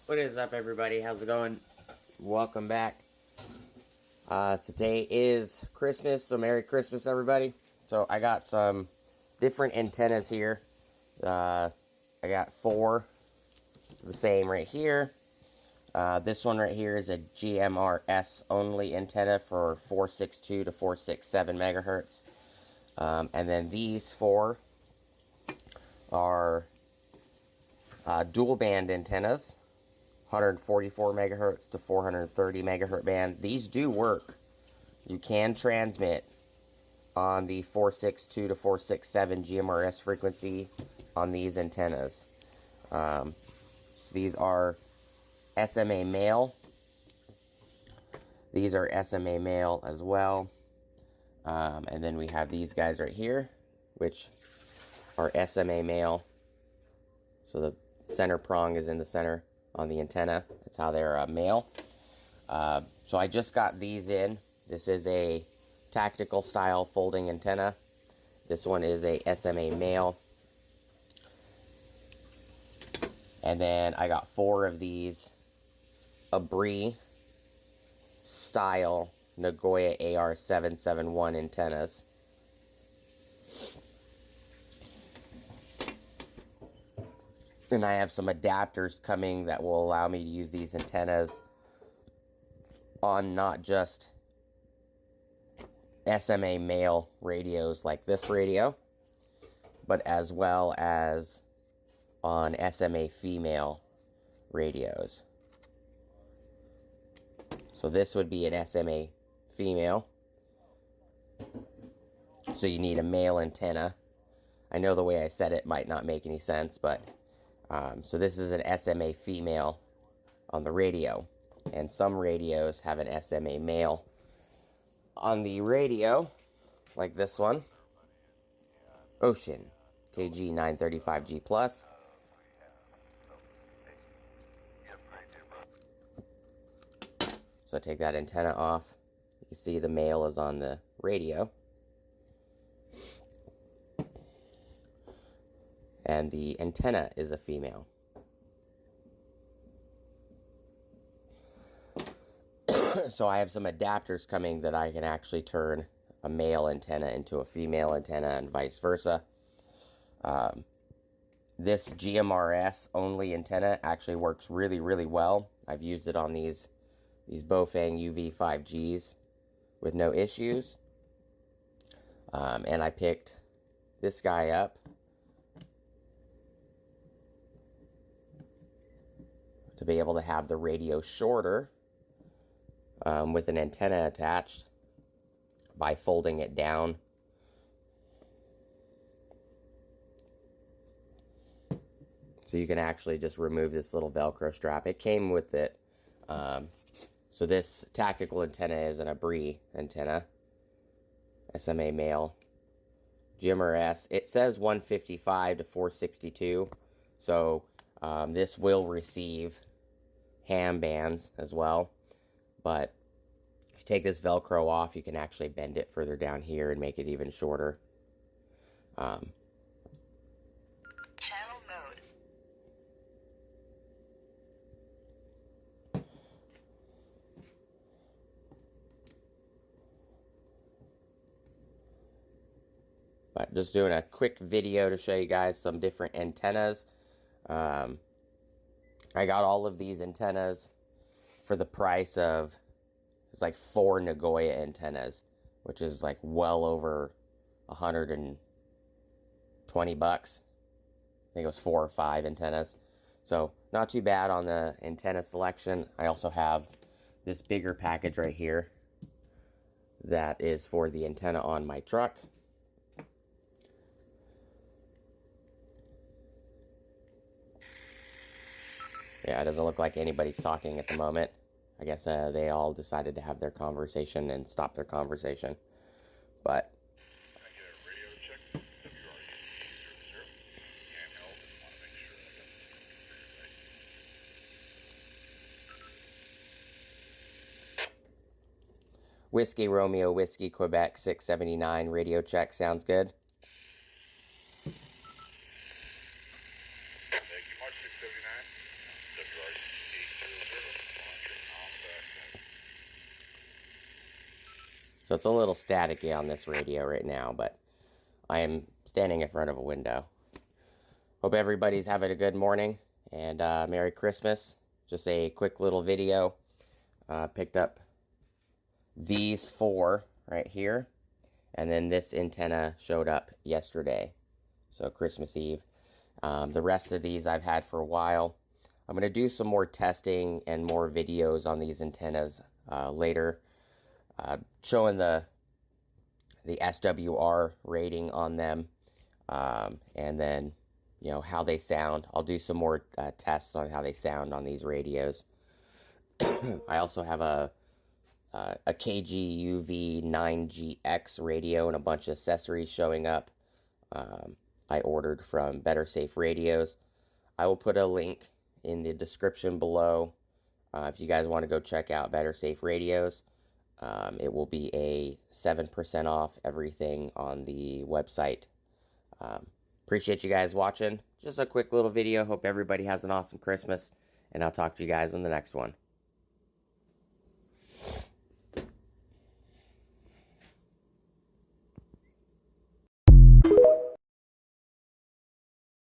What is up, everybody? How's it going? Welcome back. Today is Christmas, so Merry Christmas, everybody. So I got some different antennas here. I got four, the same right here. This one right here is a GMRS only antenna for 462 to 467 megahertz. And then these four are dual band antennas, 144 megahertz to 430 megahertz band. These do work. You can transmit on the 462 to 467 GMRS frequency on these antennas. So these are SMA male. These are SMA male as well. And then we have these guys right here, which are SMA male. So the center prong is in the center on the antenna. That's how they're male. So I just got these in. This is a tactical style folding antenna. This one is a SMA male. And then I got four of these Abri style Nagoya AR771 antennas. And I have some adapters coming that will allow me to use these antennas on not just SMA male radios like this radio, but as well as on SMA female radios. So this would be an SMA female. So you need a male antenna. I know the way I said it might not make any sense, but so this is an SMA female on the radio. And some radios have an SMA male on the radio, like this one, Wouxun KG935G Plus. So I take that antenna off. You can see the male is on the radio. And the antenna is a female. So I have some adapters coming that I can actually turn a male antenna into a female antenna and vice versa. This GMRS only antenna actually works really, really well. I've used it on these Baofeng UV5Gs with no issues. And I picked this guy up to be able to have the radio shorter with an antenna attached by folding it down. So you can actually just remove this little Velcro strap. It came with it. So this tactical antenna is an Abri antenna, SMA male, GMRS. It says 155 to 462, so this will receive ham bands as well. But if you take this Velcro off, you can actually bend it further down here and make it even shorter. Channel mode. But just doing a quick video to show you guys some different antennas. I got all of these antennas for the price of, it's like 4 Nagoya antennas, which is like well over 120 bucks. I think it was 4 or 5 antennas. So not too bad on the antenna selection. I also have this bigger package right here that is for the antenna on my truck. Yeah, it doesn't look like anybody's talking at the moment. I guess they all decided to have their conversation and stop their conversation. But Can I get a radio check? WRE 0. Handheld. Want to make sure I got the right. Whiskey Romeo Whiskey Quebec 679 radio check sounds good. Thank you much, 679. WRC 800, launch your compact. So it's a little staticky on this radio right now, but I am standing in front of a window. Hope everybody's having a good morning, and Merry Christmas. Just a quick little video. Picked up these 4 right here, and then this antenna showed up yesterday, so Christmas Eve. The rest of these I've had for a while. I'm going to do some more testing and more videos on these antennas later, showing the SWR rating on them, and then, you know, how they sound. I'll do some more tests on how they sound on these radios. I also have a KGUV 9GX radio and a bunch of accessories showing up. I ordered from Better Safe Radios. I will put a link in the description below if you guys want to go check out Better Safe Radios. It will be a 7% off everything on the website. Appreciate you guys watching. Just a quick little video. Hope everybody has an awesome Christmas, and I'll talk to you guys on the next one.